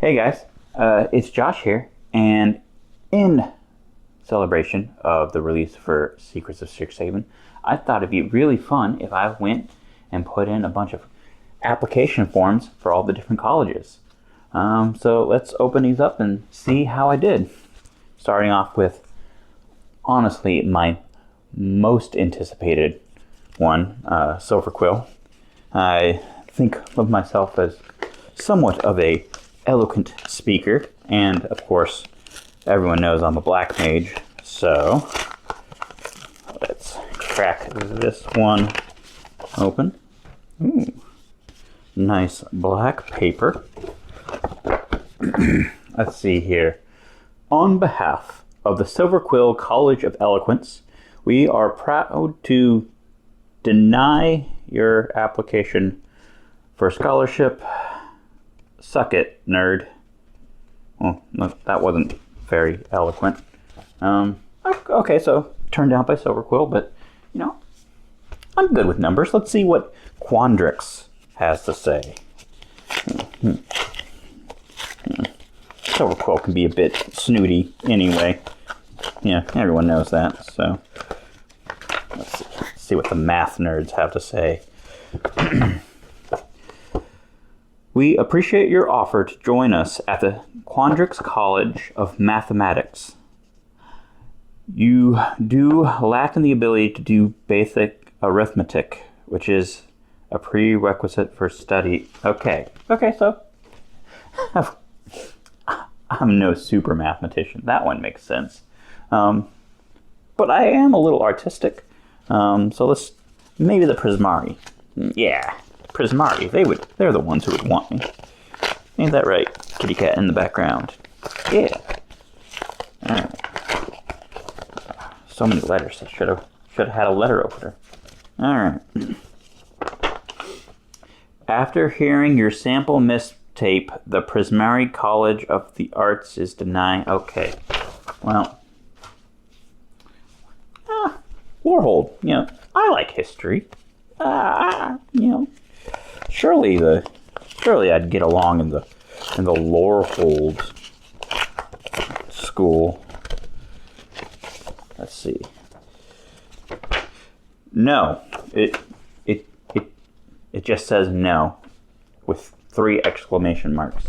Hey guys, it's Josh here, and in celebration of the release for Secrets of Strixhaven, I thought it'd be really fun if I went and put in a bunch of application forms for all the different colleges. So let's open these up and see how I did. Starting off with, honestly, my most anticipated one, Silver Quill. I think of myself as somewhat of a eloquent speaker, and of course everyone knows I'm a black mage, so let's crack this one open. Ooh, nice black paper. Let's see here. On behalf of the Silver Quill College of Eloquence, we are proud to deny your application for scholarship. Suck it, nerd. Well, that wasn't very eloquent. Okay, so turned down by Silver Quill, but, you know, I'm good with numbers. Let's see what Quandrix has to say. Silver Quill can be a bit snooty anyway. Yeah, everyone knows that, so let's see what the math nerds have to say. We appreciate your offer to join us at the Quandrix College of Mathematics. You do lack in the ability to do basic arithmetic, which is a prerequisite for study. Okay, so I'm no super mathematician. That one makes sense. But I am a little artistic. So let's, maybe the Prismari. Yeah. Prismari, they're the ones who would want me. Ain't that right, kitty cat in the background? Yeah. Alright. So many letters. I should have had a letter opener. Alright. After hearing your sample mistape, the Prismari College of the Arts is denying. Okay. Well. Warhold. You know, I like history. You know. Surely I'd get along in the Lorehold school. Let's see. No, it just says no with 3 exclamation marks.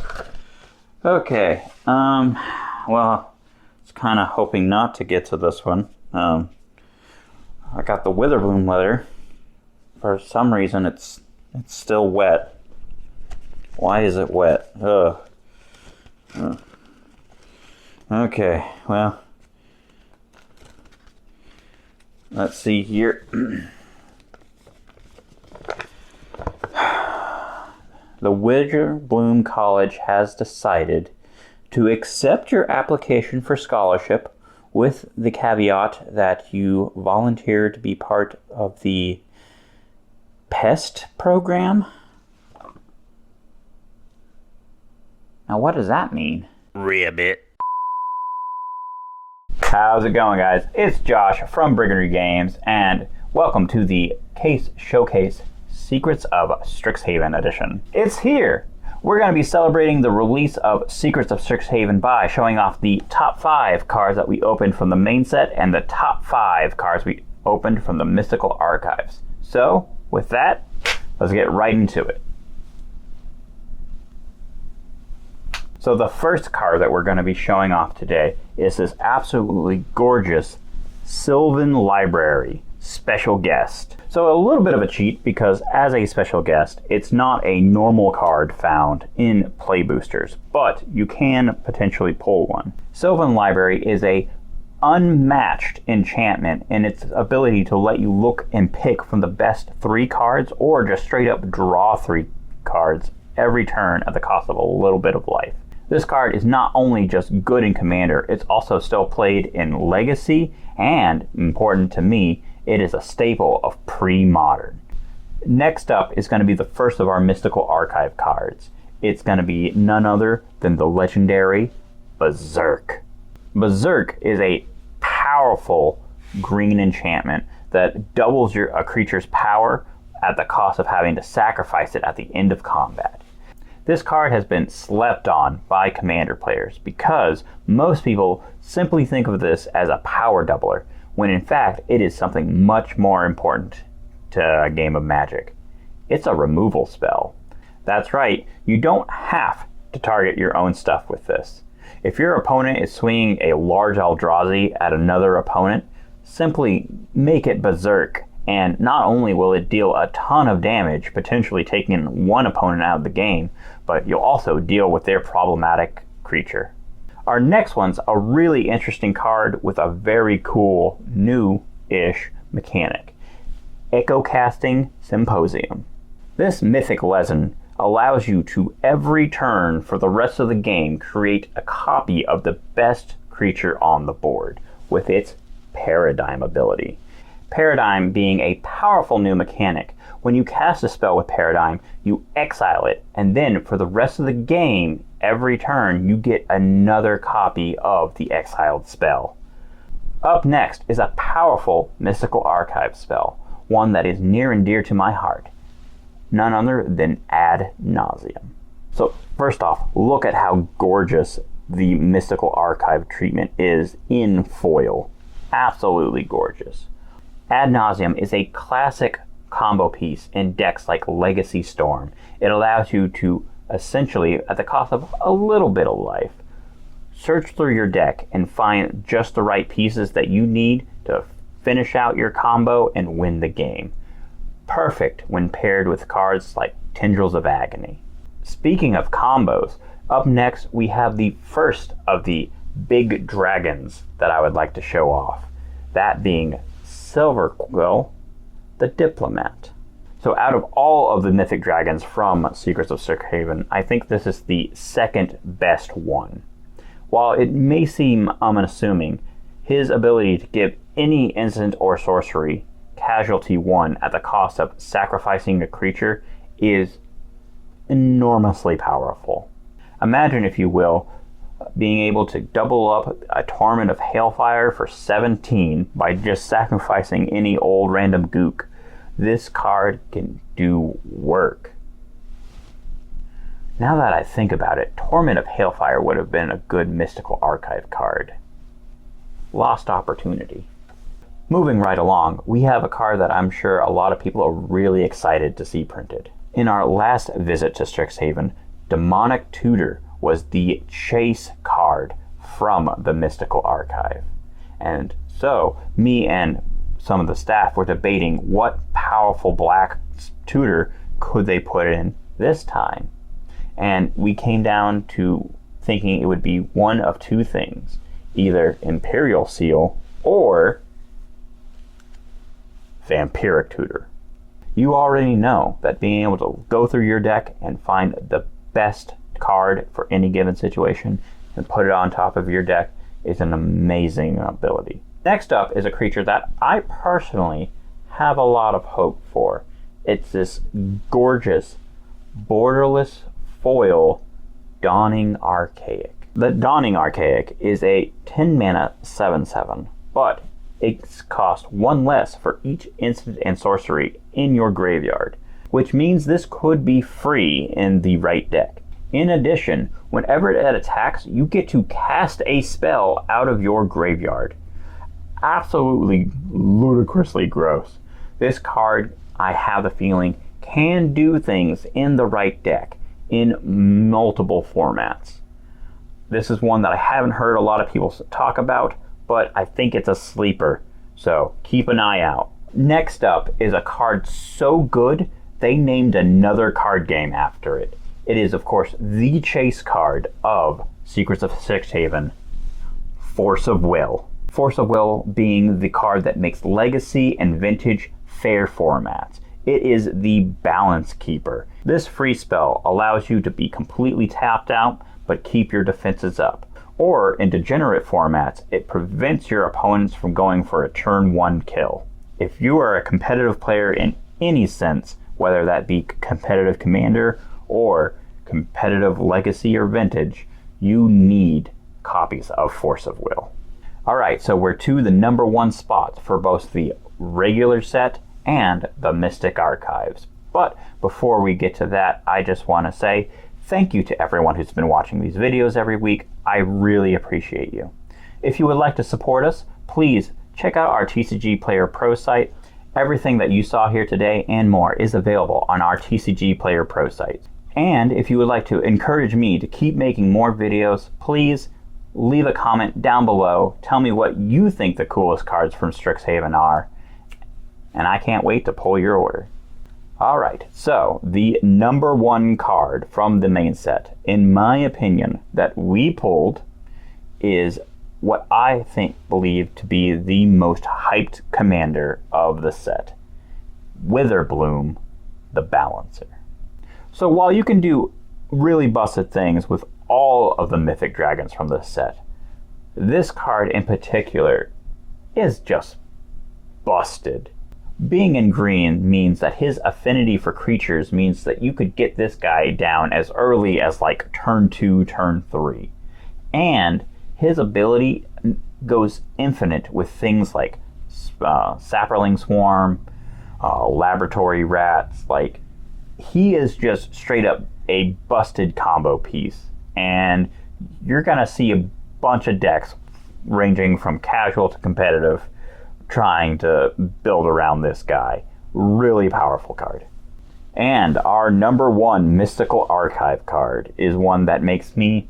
Okay. Well, I was kind of hoping not to get to this one. I got the Witherbloom letter. For some reason, it's still wet. Why is it wet? Ugh. Okay, well. Let's see here. The Witherbloom College has decided to accept your application for scholarship with the caveat that you volunteer to be part of the PEST program? Now what does that mean? Ribbit. How's it going, guys? It's Josh from Brigandry Games, and welcome to the Case Showcase Secrets of Strixhaven edition. It's here! We're going to be celebrating the release of Secrets of Strixhaven by showing off the top 5 cards that we opened from the main set and the top 5 cards we opened from the Mystical Archives. So, with that, let's get right into it. So the first card that we're going to be showing off today is this absolutely gorgeous Sylvan Library Special Guest. So a little bit of a cheat, because as a special guest, it's not a normal card found in play boosters, but you can potentially pull one. Sylvan Library is a unmatched enchantment in its ability to let you look and pick from the best 3 cards, or just straight up draw 3 cards every turn at the cost of a little bit of life. This card is not only just good in Commander, it's also still played in Legacy, and, important to me, it is a staple of pre-modern. Next up is going to be the first of our Mystical Archive cards. It's going to be none other than the legendary Berserk. Berserk is a powerful green enchantment that doubles a creature's power at the cost of having to sacrifice it at the end of combat. This card has been slept on by Commander players because most people simply think of this as a power doubler, when in fact it is something much more important to a game of Magic. It's a removal spell. That's right, you don't have to target your own stuff with this. If your opponent is swinging a large Eldrazi at another opponent, simply make it berserk, and not only will it deal a ton of damage, potentially taking one opponent out of the game, but you'll also deal with their problematic creature. Our next one's a really interesting card with a very cool, new-ish mechanic. Echo Casting Symposium. This mythic legend allows you to, every turn for the rest of the game, create a copy of the best creature on the board with its Paradigm ability. Paradigm being a powerful new mechanic. When you cast a spell with Paradigm, you exile it, and then for the rest of the game, every turn you get another copy of the exiled spell. Up next is a powerful Mystical Archive spell, one that is near and dear to my heart. None other than Ad Nauseam. So first off, look at how gorgeous the Mystical Archive treatment is in foil. Absolutely gorgeous. Ad Nauseam is a classic combo piece in decks like Legacy Storm. It allows you to essentially, at the cost of a little bit of life, search through your deck and find just the right pieces that you need to finish out your combo and win the game. Perfect when paired with cards like Tendrils of Agony. Speaking of combos, up next we have the first of the big dragons that I would like to show off. That being Silverquill, the Diplomat. So out of all of the mythic dragons from Secrets of Strixhaven, I think this is the second best one. While it may seem unassuming, his ability to give any instant or sorcery casualty 1 at the cost of sacrificing a creature is enormously powerful. Imagine, if you will, being able to double up a Torment of Hailfire for 17 by just sacrificing any old random gook. This card can do work. Now that I think about it, Torment of Hailfire would have been a good Mystical Archive card. Lost opportunity. Moving right along, we have a card that I'm sure a lot of people are really excited to see printed. In our last visit to Strixhaven, Demonic Tutor was the chase card from the Mystical Archive. And so, me and some of the staff were debating what powerful black tutor could they put in this time. And we came down to thinking it would be one of two things. Either Imperial Seal or Vampiric Tutor. You already know that being able to go through your deck and find the best card for any given situation and put it on top of your deck is an amazing ability. Next up is a creature that I personally have a lot of hope for. It's this gorgeous borderless foil Dawning Archaic. The Dawning Archaic is a 10 mana 7/7, but it costs 1 less for each instant and sorcery in your graveyard, which means this could be free in the right deck. In addition, whenever it attacks, you get to cast a spell out of your graveyard. Absolutely ludicrously gross. This card, I have the feeling, can do things in the right deck in multiple formats. This is one that I haven't heard a lot of people talk about, but I think it's a sleeper, so keep an eye out. Next up is a card so good, they named another card game after it. It is, of course, the chase card of Secrets of Strixhaven, Force of Will. Force of Will being the card that makes Legacy and Vintage fair formats. It is the balance keeper. This free spell allows you to be completely tapped out, but keep your defenses up. Or, in degenerate formats, it prevents your opponents from going for a turn 1 kill. If you are a competitive player in any sense, whether that be competitive Commander or competitive Legacy or Vintage, you need copies of Force of Will. Alright, so we're to the number 1 spots for both the regular set and the Mystic Archives. But before we get to that, I just want to say Thank you to everyone who's been watching these videos every week. I really appreciate you. If you would like to support us, please check out our TCGPlayer Prosite. Everything that you saw here today and more is available on our TCGPlayer Prosite. And if you would like to encourage me to keep making more videos, please leave a comment down below. Tell me what you think the coolest cards from Strixhaven are. And I can't wait to pull your order. Alright, so the number one card from the main set, in my opinion, that we pulled is what I believe to be the most hyped commander of the set. Witherbloom, the Balancer. So while you can do really busted things with all of the mythic dragons from this set, this card in particular is just busted. Being in green means that his affinity for creatures means that you could get this guy down as early as like turn 2, turn 3. And his ability goes infinite with things like Sapperling Swarm, Laboratory Rats. Like, he is just straight up a busted combo piece. And you're going to see a bunch of decks ranging from casual to competitive trying to build around this guy. Really powerful card. And our number one Mystical Archive card is one that makes me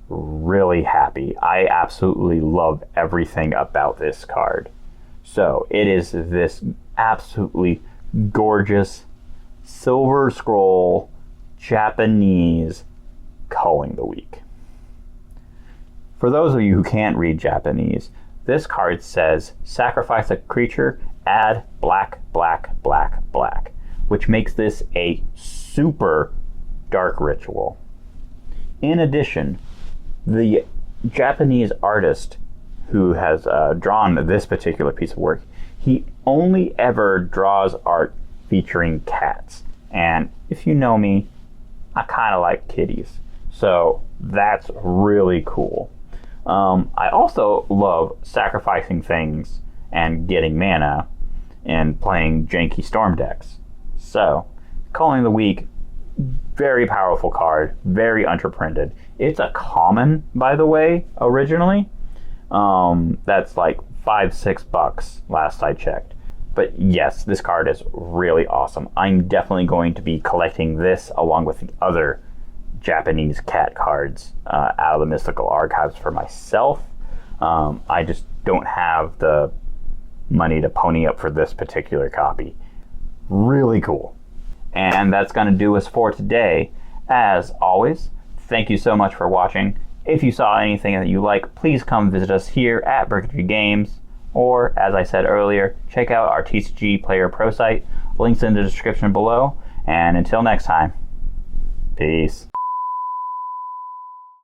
really happy. I absolutely love everything about this card. So it is this absolutely gorgeous Silver Scroll Japanese Culling the Weak. For those of you who can't read Japanese, this card says sacrifice a creature, add black, black, black, black, which makes this a super dark ritual. In addition, the Japanese artist who has drawn this particular piece of work, he only ever draws art featuring cats. And if you know me, I kind of like kitties. So that's really cool. I also love sacrificing things and getting mana and playing janky storm decks. So, Culling the Weak, very powerful card, very underprinted. It's a common, by the way, originally. That's like $5-6 last I checked. But yes, this card is really awesome. I'm definitely going to be collecting this along with the other Japanese cat cards out of the Mystical Archives for myself. I just don't have the money to pony up for this particular copy. Really cool. And that's going to do us for today. As always, thank you so much for watching. If you saw anything that you like, please come visit us here at Bricketry Games. Or, as I said earlier, check out our TCGPlayer Prosite. Links in the description below. And until next time, peace.